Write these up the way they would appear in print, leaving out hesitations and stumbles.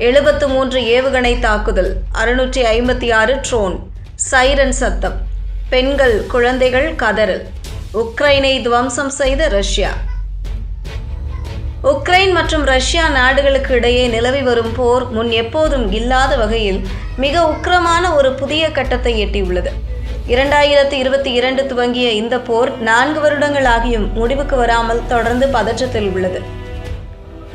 73 ஏவுகணை தாக்குதல், 656 drone, siren சத்தம், பெண்கள் குழந்தைகள் கதறல். உக்ரைனை துவம்சம் செய்த ரஷ்யா. உக்ரைன் மற்றும் ரஷ்யா நாடுகளுக்கு இடையே நிலவி வரும் போர் முன் எப்போதும் இல்லாத வகையில் மிக உக்கிரமான ஒரு புதிய கட்டத்தை எட்டியுள்ளது. 2022 துவங்கிய இந்த போர் 4 வருடங்கள் ஆகியும் முடிவுக்கு வராமல் தொடர்ந்து பதற்றத்தில் உள்ளது.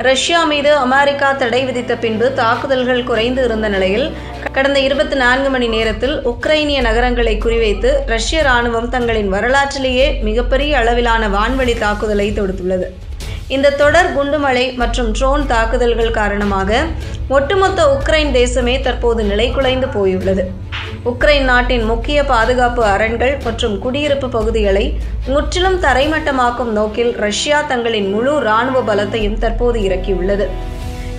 ரஷ்யா மீது அமெரிக்கா தடை விதித்த பின்பு தாக்குதல்கள் குறைந்து இருந்த நிலையில் கடந்த 24 மணி நேரத்தில் உக்ரைனிய நகரங்களை குறிவைத்து ரஷ்ய இராணுவம் தங்களின் வரலாற்றிலேயே மிகப்பெரிய அளவிலான வான்வழி தாக்குதலை தொடுத்துள்ளது. இந்த தொடர் குண்டுமழை மற்றும் ட்ரோன் தாக்குதல்கள் காரணமாக ஒட்டுமொத்த உக்ரைன் தேசமே தற்போது நிலைகுலைந்து போயுள்ளது. உக்ரைன் நாட்டின் முக்கிய பாதுகாப்பு அரண்கள் மற்றும் குடியிருப்பு பகுதிகளை முற்றிலும் தரைமட்டமாக்கும் நோக்கில் ரஷ்யா தங்களின் முழு இராணுவ பலத்தையும் தற்போது இறக்கியுள்ளது.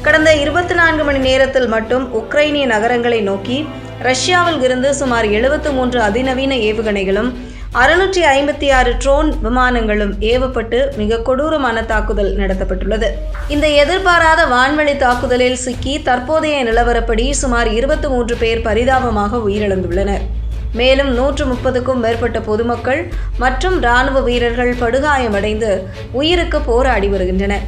கடந்த 24 மணி நேரத்தில் மட்டும் உக்ரைனிய நகரங்களை நோக்கி ரஷ்யாவில் இருந்து சுமார் 73 அதிநவீன ஏவுகணைகளும் 656 ட்ரோன் விமானங்களும் ஏவப்பட்டு மிக கொடூரமான தாக்குதல் நடத்தப்பட்டுள்ளது. இந்த எதிர்பாராத வான்வழி தாக்குதலில் சிக்கி தற்போதைய நிலவரப்படி சுமார் 23 பேர் பரிதாபமாக உயிரிழந்துள்ளனர். மேலும் 130க்கும் மேற்பட்ட பொதுமக்கள் மற்றும் இராணுவ வீரர்கள் படுகாயமடைந்து உயிருக்கு போராடி வருகின்றனர்.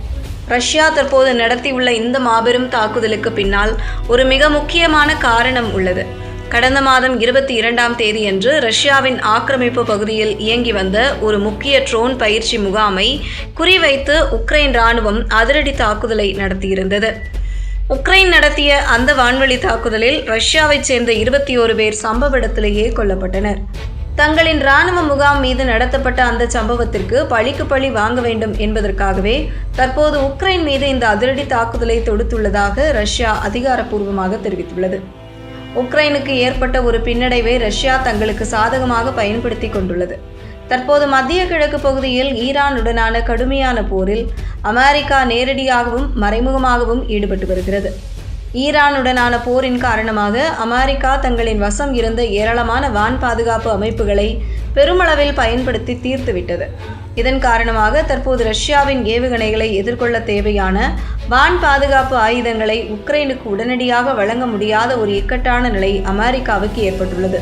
ரஷ்யா தற்போது நடத்தியுள்ள இந்த மாபெரும் தாக்குதலுக்கு பின்னால் ஒரு மிக முக்கியமான காரணம் உள்ளது. கடந்த மாதம் 22ஆம் தேதியன்று ரஷ்யாவின் ஆக்கிரமிப்பு பகுதியில் இயங்கி வந்த ஒரு முக்கிய ட்ரோன் பயிற்சி முகாமை குறிவைத்து உக்ரைன் இராணுவம் அதிரடி தாக்குதலை நடத்தியிருந்தது. உக்ரைன் நடத்திய அந்த வான்வழி தாக்குதலில் ரஷ்யாவைச் சேர்ந்த 21 பேர் சம்பவ இடத்திலேயே கொல்லப்பட்டனர். தங்களின் இராணுவ முகாம் மீது நடத்தப்பட்ட அந்த சம்பவத்திற்கு பழிக்கு பழி வாங்க வேண்டும் என்பதற்காகவே தற்போது உக்ரைன் மீது இந்த அதிரடி தாக்குதலை தொடுத்துள்ளதாக ரஷ்யா அதிகாரப்பூர்வமாக தெரிவித்துள்ளது. உக்ரைனுக்கு ஏற்பட்ட ஒரு பின்னடைவை ரஷ்யா தங்களுக்கு சாதகமாக பயன்படுத்தி கொண்டுள்ளது. தற்போது மத்திய கிழக்கு பகுதியில் ஈரானுடனான கடுமையான போரில் அமெரிக்கா நேரடியாகவும் மறைமுகமாகவும் ஈடுபட்டு வருகிறது. ஈரானுடனான போரின் காரணமாக அமெரிக்கா தங்களின் வசம் இருந்த ஏராளமான வான் பாதுகாப்பு அமைப்புகளை பெருமளவில் பயன்படுத்தி தீர்த்துவிட்டது. இதன் காரணமாக தற்போது ரஷ்யாவின் ஏவுகணைகளை எதிர்கொள்ள தேவையான வான் பாதுகாப்பு ஆயுதங்களை உக்ரைனுக்கு உடனடியாக வழங்க முடியாத ஒரு இக்கட்டான நிலை அமெரிக்காவுக்கு ஏற்பட்டுள்ளது.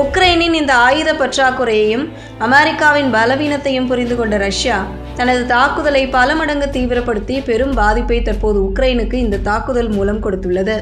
உக்ரைனின் இந்த ஆயுத பற்றாக்குறையையும் அமெரிக்காவின் பலவீனத்தையும் புரிந்து கொண்ட ரஷ்யா தனது தாக்குதலை பல மடங்கு தீவிரப்படுத்தி பெரும் பாதிப்பை தற்போது உக்ரைனுக்கு இந்த தாக்குதல் மூலம் கொடுத்துள்ளது.